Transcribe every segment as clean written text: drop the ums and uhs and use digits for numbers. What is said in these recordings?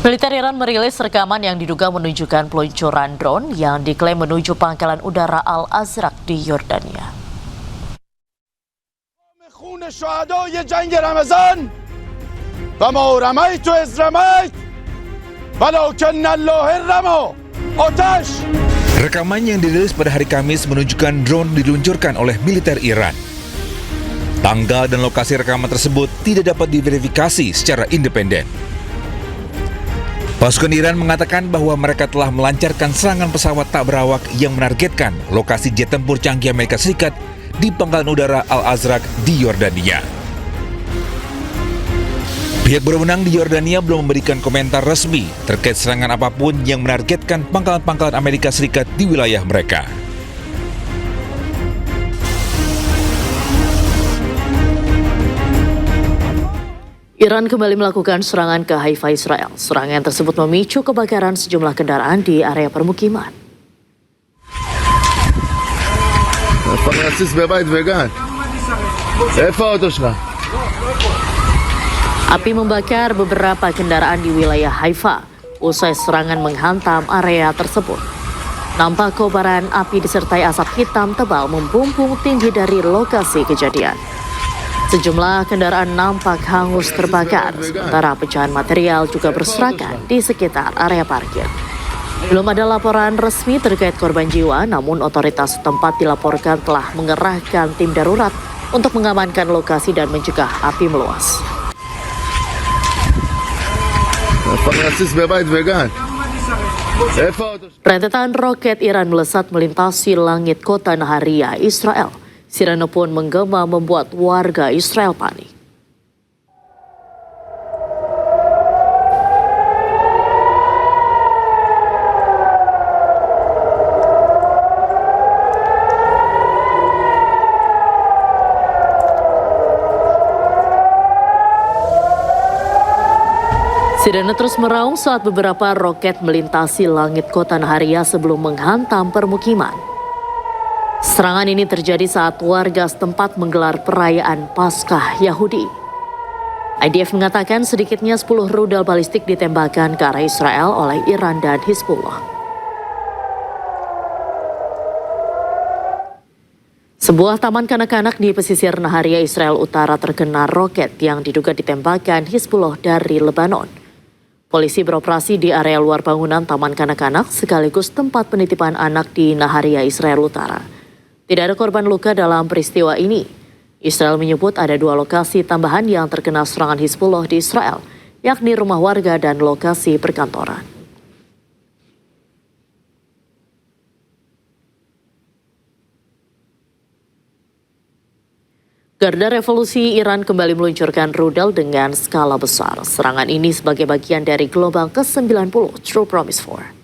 Militer Iran merilis rekaman yang diduga menunjukkan peluncuran drone yang diklaim menuju pangkalan udara Al-Azraq di Yordania. Rekaman yang dirilis pada hari Kamis menunjukkan drone diluncurkan oleh militer Iran. Tanggal dan lokasi rekaman tersebut tidak dapat diverifikasi secara independen. Pasukan Iran mengatakan bahwa mereka telah melancarkan serangan pesawat tak berawak yang menargetkan lokasi jet tempur canggih Amerika Serikat di pangkalan udara Al-Azraq di Yordania. Pihak berwenang di Yordania belum memberikan komentar resmi terkait serangan apapun yang menargetkan pangkalan-pangkalan Amerika Serikat di wilayah mereka. Iran kembali melakukan serangan ke Haifa, Israel. Serangan tersebut memicu kebakaran sejumlah kendaraan di area permukiman. Api membakar beberapa kendaraan di wilayah Haifa usai serangan menghantam area tersebut. Nampak kobaran api disertai asap hitam tebal membumbung tinggi dari lokasi kejadian. Sejumlah kendaraan nampak hangus terbakar, sementara pecahan material juga berserakan di sekitar area parkir. Belum ada laporan resmi terkait korban jiwa, namun otoritas setempat dilaporkan telah mengerahkan tim darurat untuk mengamankan lokasi dan mencegah api meluas. Rentetan roket Iran melesat melintasi langit kota Naharia, Israel. Sirene pun menggema membuat warga Israel panik. Sirene terus meraung saat beberapa roket melintasi langit kota Naharia sebelum menghantam permukiman. Serangan ini terjadi saat warga setempat menggelar perayaan Paskah Yahudi. IDF mengatakan sedikitnya 10 rudal balistik ditembakkan ke arah Israel oleh Iran dan Hizbullah. Sebuah taman kanak-kanak di pesisir Naharia, Israel Utara terkena roket yang diduga ditembakkan Hizbullah dari Lebanon. Polisi beroperasi di area luar bangunan taman kanak-kanak sekaligus tempat penitipan anak di Naharia, Israel Utara. Tidak ada korban luka dalam peristiwa ini. Israel menyebut ada 2 lokasi tambahan yang terkena serangan Hizbullah di Israel, yakni rumah warga dan lokasi perkantoran. Garda Revolusi Iran kembali meluncurkan rudal dengan skala besar. Serangan ini sebagai bagian dari gelombang ke-90 True Promise 4.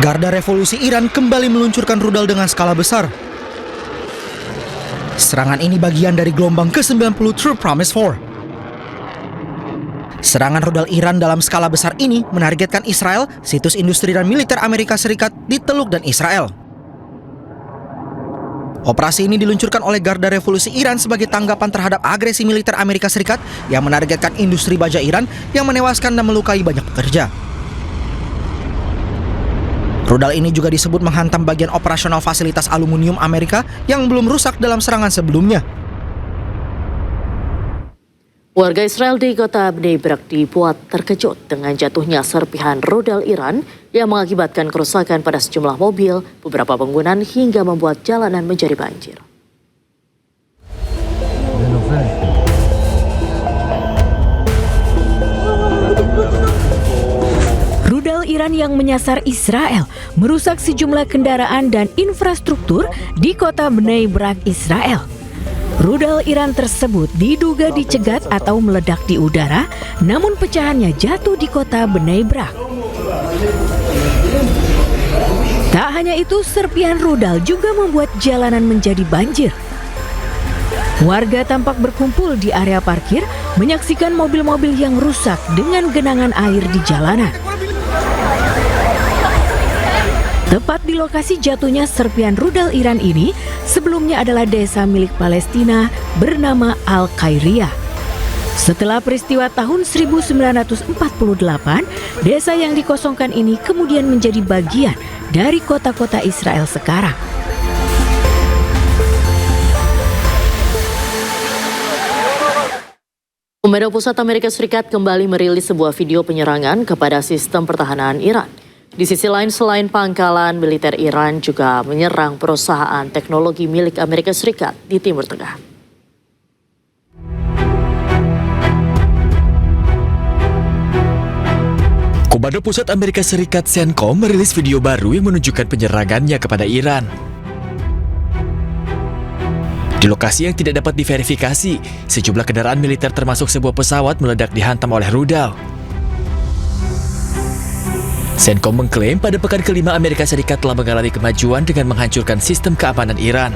Garda Revolusi Iran kembali meluncurkan rudal dengan skala besar. Serangan ini bagian dari gelombang ke-90 True Promise 4. Serangan rudal Iran dalam skala besar ini menargetkan Israel, situs industri dan militer Amerika Serikat di Teluk dan Israel. Operasi ini diluncurkan oleh Garda Revolusi Iran sebagai tanggapan terhadap agresi militer Amerika Serikat yang menargetkan industri baja Iran yang menewaskan dan melukai banyak pekerja. Rudal ini juga disebut menghantam bagian operasional fasilitas aluminium Amerika yang belum rusak dalam serangan sebelumnya. Warga Israel di kota Bnei Brak dibuat terkejut dengan jatuhnya serpihan rudal Iran yang mengakibatkan kerusakan pada sejumlah mobil, beberapa bangunan hingga membuat jalanan menjadi banjir. Rudal Iran yang menyasar Israel merusak sejumlah kendaraan dan infrastruktur di kota Bnei Brak, Israel. Rudal Iran tersebut diduga dicegat atau meledak di udara, namun pecahannya jatuh di kota Bnei Brak. Tak hanya itu, serpihan rudal juga membuat jalanan menjadi banjir. Warga tampak berkumpul di area parkir menyaksikan mobil-mobil yang rusak dengan genangan air di jalanan. Tepat di lokasi jatuhnya serpian rudal Iran ini sebelumnya adalah desa milik Palestina bernama Al-Khairia. Setelah peristiwa tahun 1948, desa yang dikosongkan ini kemudian menjadi bagian dari kota-kota Israel sekarang. Pemerintah Pusat Amerika Serikat kembali merilis sebuah video penyerangan kepada sistem pertahanan Iran. Di sisi lain, selain pangkalan militer Iran juga menyerang perusahaan teknologi milik Amerika Serikat di Timur Tengah. Komando Pusat Amerika Serikat CENTCOM merilis video baru yang menunjukkan penyerangannya kepada Iran. Di lokasi yang tidak dapat diverifikasi, sejumlah kendaraan militer termasuk sebuah pesawat meledak dihantam oleh rudal. CENTCOM mengklaim pada pekan kelima Amerika Serikat telah mengalami kemajuan dengan menghancurkan sistem keamanan Iran.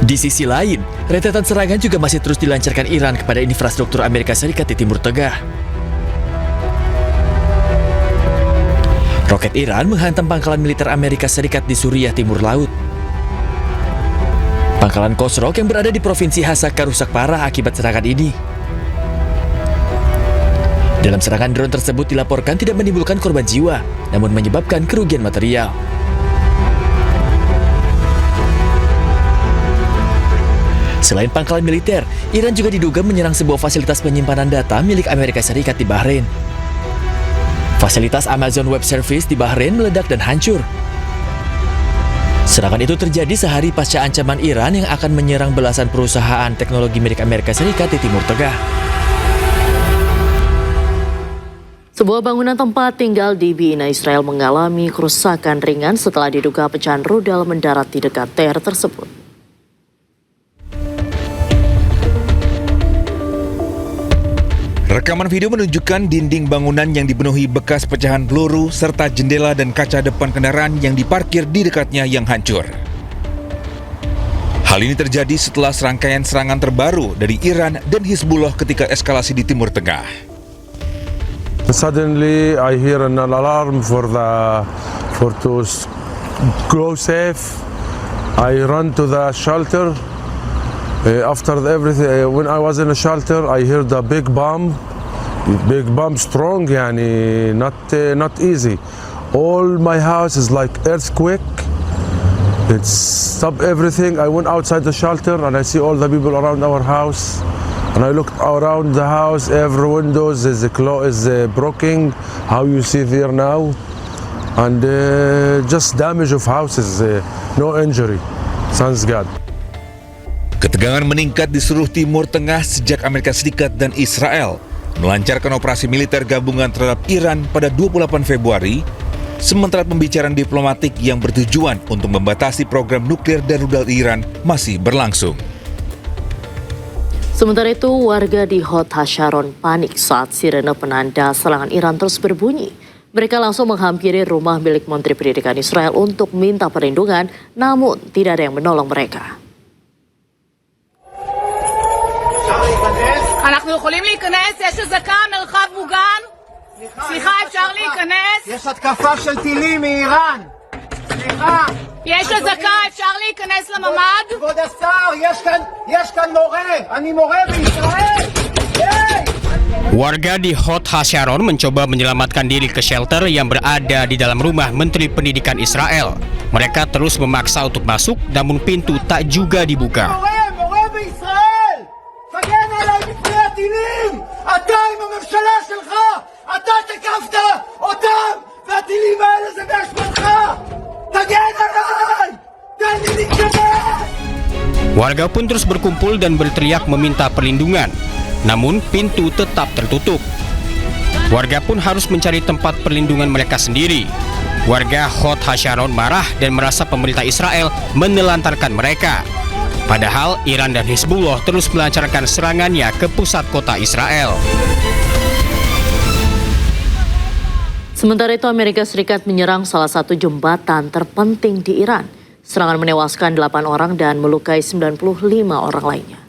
Di sisi lain, rentetan serangan juga masih terus dilancarkan Iran kepada infrastruktur Amerika Serikat di Timur Tengah. Roket Iran menghantam pangkalan militer Amerika Serikat di Suriah Timur Laut. Pangkalan Khosrow yang berada di Provinsi Hasaka rusak parah akibat serangan ini. Dalam serangan drone tersebut dilaporkan tidak menimbulkan korban jiwa, namun menyebabkan kerugian material. Selain pangkalan militer, Iran juga diduga menyerang sebuah fasilitas penyimpanan data milik Amerika Serikat di Bahrain. Fasilitas Amazon Web Service di Bahrain meledak dan hancur. Serangan itu terjadi sehari pasca ancaman Iran yang akan menyerang belasan perusahaan teknologi milik Amerika Serikat di Timur Tengah. Sebuah bangunan tempat tinggal di Bina, Israel mengalami kerusakan ringan setelah diduga pecahan rudal mendarat di dekat daerah tersebut. Rekaman video menunjukkan dinding bangunan yang dipenuhi bekas pecahan peluru serta jendela dan kaca depan kendaraan yang diparkir di dekatnya yang hancur. Hal ini terjadi setelah serangkaian serangan terbaru dari Iran dan Hizbullah ketika eskalasi di Timur Tengah. Suddenly I hear an alarm for to go safe. I run to the shelter. After everything, when I was in the shelter, I heard a big bomb strong, yani not easy. All my house is like earthquake. It stopped everything. I went outside the shelter and I see all the people around our house. And I looked around the house, every windows is broken. How you see there now, and just damage of houses, no injury. Thanks God. Ketegangan meningkat di seluruh Timur Tengah sejak Amerika Serikat dan Israel melancarkan operasi militer gabungan terhadap Iran pada 28 Februari, sementara pembicaraan diplomatik yang bertujuan untuk membatasi program nuklir dan rudal Iran masih berlangsung. Sementara itu, warga di Hod HaSharon panik saat sirene penanda serangan Iran terus berbunyi. Mereka langsung menghampiri rumah milik Menteri Pendidikan Israel untuk minta perlindungan, namun tidak ada yang menolong mereka. אנחנו יכולים להיכנס? יש אזעקה, מרחב מוגן? סליחה, אפשר להיכנס? יש התקפה של טילים מאיראן. סליחה. יש אזעקה, אפשר להיכנס לממ"ד? כבוד השר, יש כאן מורה. אני מורה בישראל. Warga di Hod HaSharon mencoba menyelamatkan diri ke shelter yang berada di dalam rumah Menteri Pendidikan Israel. Mereka terus memaksa untuk masuk, namun pintu tak juga dibuka. מורה בישראל. תגן עליי מפני הטילים. אתה עם הממשלה שלך. אתה תקפת אותם. והטילים האלה זה באשמתך. תגן עליי. תן לי להתקדם. Warga pun terus berkumpul dan berteriak meminta perlindungan. Namun pintu tetap tertutup. Warga pun harus mencari tempat perlindungan mereka sendiri. Warga Hod HaSharon marah dan merasa pemerintah Israel menelantarkan mereka. Padahal Iran dan Hizbullah terus melancarkan serangannya ke pusat kota Israel. Sementara itu, Amerika Serikat menyerang salah satu jembatan terpenting di Iran. Serangan menewaskan 8 orang dan melukai 95 orang lainnya.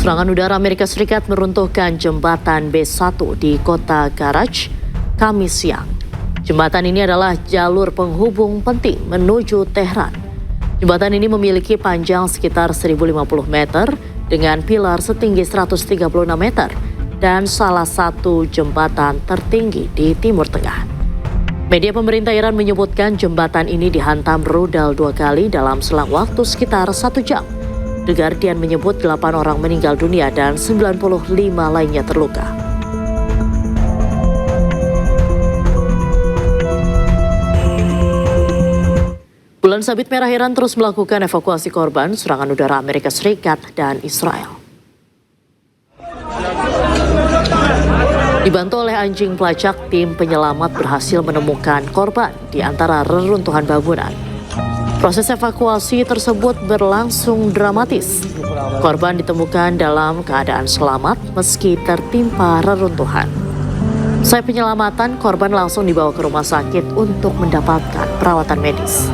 Serangan udara Amerika Serikat meruntuhkan jembatan B1 di kota Karaj, Kamis siang. Jembatan ini adalah jalur penghubung penting menuju Tehran. Jembatan ini memiliki panjang sekitar 1.050 meter dengan pilar setinggi 136 meter dan salah satu jembatan tertinggi di Timur Tengah. Media pemerintah Iran menyebutkan jembatan ini dihantam rudal 2 kali dalam selang waktu sekitar 1 jam. The Guardian menyebut 8 orang meninggal dunia dan 95 lainnya terluka. Bulan Sabit Merah Iran terus melakukan evakuasi korban serangan udara Amerika Serikat dan Israel. Dibantu oleh anjing pelacak, tim penyelamat berhasil menemukan korban di antara reruntuhan bangunan. Proses evakuasi tersebut berlangsung dramatis. Korban ditemukan dalam keadaan selamat meski tertimpa reruntuhan. Usai penyelamatan, korban langsung dibawa ke rumah sakit untuk mendapatkan perawatan medis.